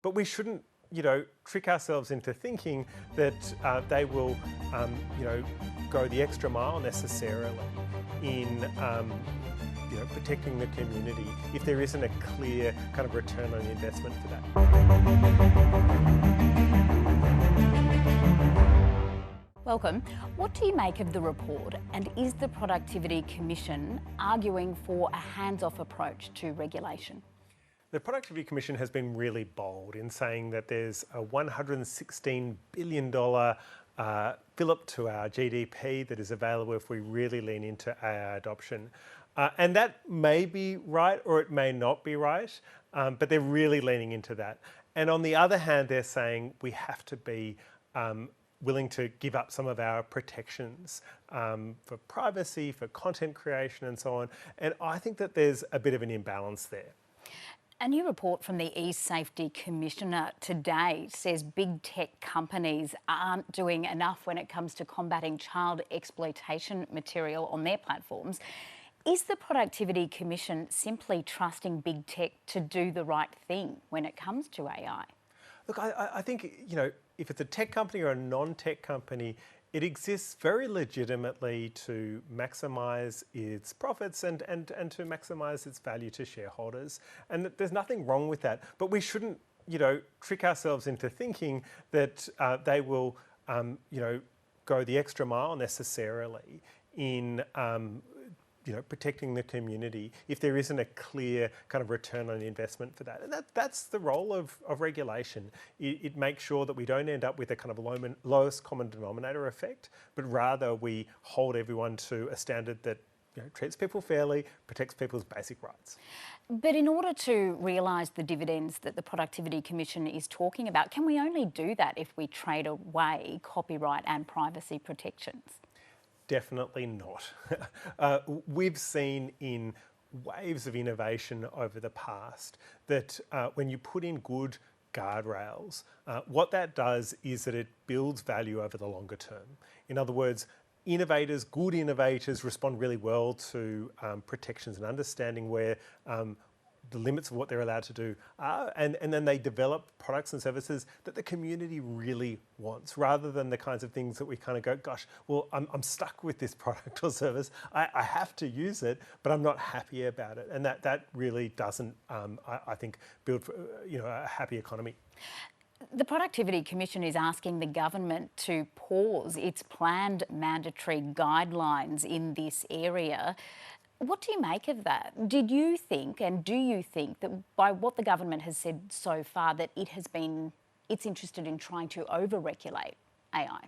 But we shouldn't, trick ourselves into thinking that they will, go the extra mile necessarily in, protecting the community if there isn't a clear kind of return on investment for that. Welcome. What do you make of the report, and is the Productivity Commission arguing for a hands-off approach to regulation? The Productivity Commission has been really bold in saying that there's a $116 billion fillip to our GDP that is available if we really lean into AI adoption. And that may be right or it may not be right, but they're really leaning into that. And on the other hand, they're saying we have to be willing to give up some of our protections for privacy, for content creation and so on. And I think that there's a bit of an imbalance there. A new report from the E-Safety Commissioner today says big tech companies aren't doing enough when it comes to combating child exploitation material on their platforms. Is the Productivity Commission simply trusting big tech to do the right thing when it comes to AI? Look, I think, if it's a tech company or a non-tech company, it exists very legitimately to maximise its profits and to maximise its value to shareholders. And there's nothing wrong with that. But we shouldn't, trick ourselves into thinking that they will, go the extra mile necessarily in protecting the community if there isn't a clear kind of return on investment for that. And that's the role of regulation. It makes sure that we don't end up with a kind of lowest common denominator effect, but rather we hold everyone to a standard that treats people fairly, protects people's basic rights. But in order to realise the dividends that the Productivity Commission is talking about, can we only do that if we trade away copyright and privacy protections? Definitely not. We've seen in waves of innovation over the past that when you put in good guardrails, what that does is that it builds value over the longer term. In other words, good innovators respond really well to protections and understanding where the limits of what they're allowed to do are, and then they develop products and services that the community really wants, rather than the kinds of things that we kind of go, gosh, well, I'm stuck with this product or service. I have to use it, but I'm not happy about it. And that really doesn't, I think, build a happy economy. The Productivity Commission is asking the government to pause its planned mandatory guidelines in this area. What do you make of that? Did you think, and do you think, that by what the government has said so far, that it's interested in trying to over-regulate AI?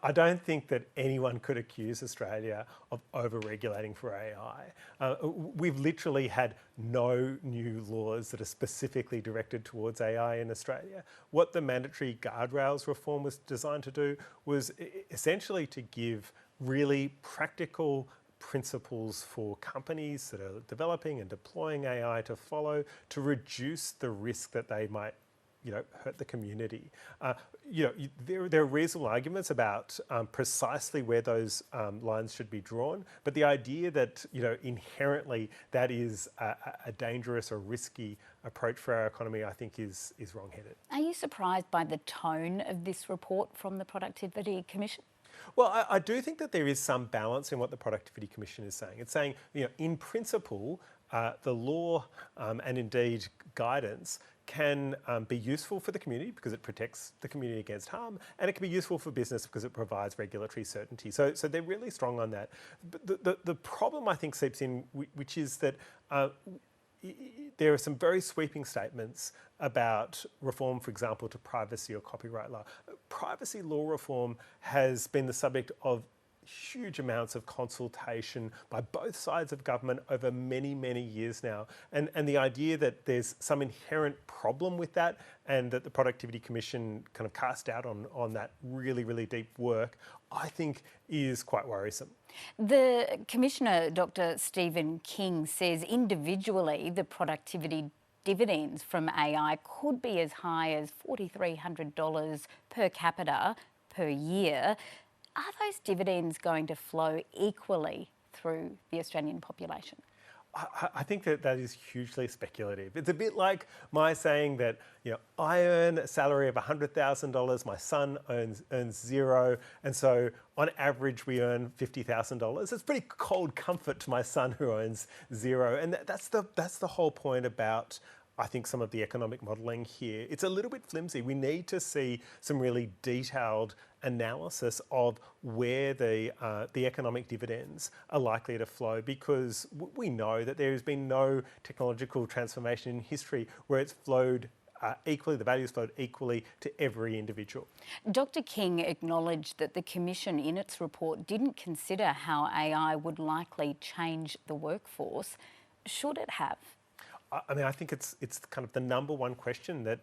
I don't think that anyone could accuse Australia of over-regulating for AI. We've literally had no new laws that are specifically directed towards AI in Australia. What the mandatory guardrails reform was designed to do was essentially to give really practical principles for companies that are developing and deploying AI to follow to reduce the risk that they might hurt the community. There are reasonable arguments about precisely where those lines should be drawn, but the idea that inherently that is a dangerous or risky approach for our economy, I think, is wrong-headed. Are you surprised by the tone of this report from the Productivity Commission? Well, I do think that there is some balance in what the Productivity Commission is saying. It's saying, in principle, the law and indeed guidance can be useful for the community because it protects the community against harm, and it can be useful for business because it provides regulatory certainty. So they're really strong on that. But the problem, I think, seeps in, which is that there are some very sweeping statements about reform, for example, to privacy or copyright law. Privacy law reform has been the subject of huge amounts of consultation by both sides of government over many, many years now. And the idea that there's some inherent problem with that and that the Productivity Commission kind of cast doubt on that really, really deep work, I think is quite worrisome. The Commissioner, Dr. Stephen King, says individually the productivity dividends from AI could be as high as $4,300 per capita per year. Are those dividends going to flow equally through the Australian population? I think that that is hugely speculative. It's a bit like my saying that, I earn a salary of $100,000, my son earns zero, and so on average we earn $50,000. It's pretty cold comfort to my son who earns zero, and that's the whole point about, I think, some of the economic modelling here. It's a little bit flimsy. We need to see some really detailed analysis of where the economic dividends are likely to flow, because we know that there has been no technological transformation in history where it's flowed equally, the values flowed equally to every individual. Dr. King acknowledged that the Commission in its report didn't consider how AI would likely change the workforce. Should it have? I mean, I think it's kind of the number one question that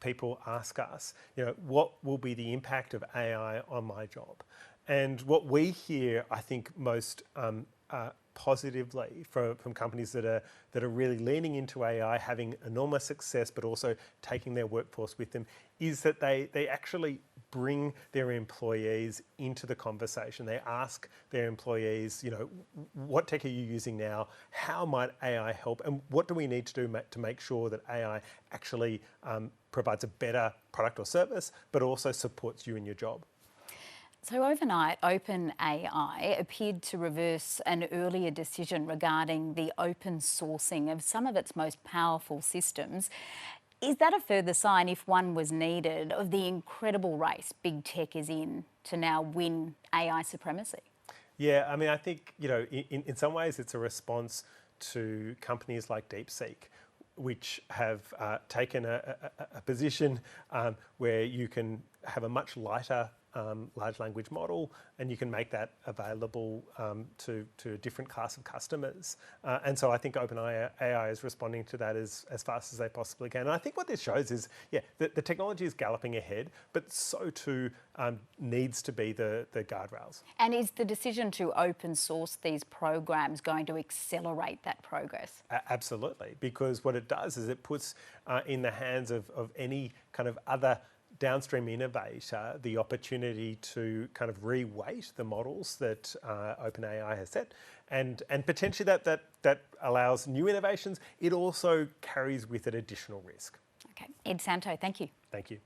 people ask us. What will be the impact of AI on my job? And what we hear, I think, most positively from companies that are really leaning into AI, having enormous success, but also taking their workforce with them, is that they actually bring their employees into the conversation. They ask their employees, what tech are you using now? How might AI help? And what do we need to do to make sure that AI actually provides a better product or service, but also supports you in your job? So overnight, OpenAI appeared to reverse an earlier decision regarding the open sourcing of some of its most powerful systems. Is that a further sign, if one was needed, of the incredible race big tech is in to now win AI supremacy? Yeah, I mean, I think, in some ways it's a response to companies like DeepSeek, which have taken a position where you can have a much lighter large language model, and you can make that available to a different class of customers. And so I think OpenAI is responding to that as fast as they possibly can. And I think what this shows is, that the technology is galloping ahead, but so too needs to be the guardrails. And is the decision to open source these programs going to accelerate that progress? Absolutely, because what it does is it puts in the hands of any kind of other downstream innovator the opportunity to kind of re-weight the models that OpenAI has set, and potentially that allows new innovations. It also carries with it additional risk. Okay, Ed Santow, thank you. Thank you.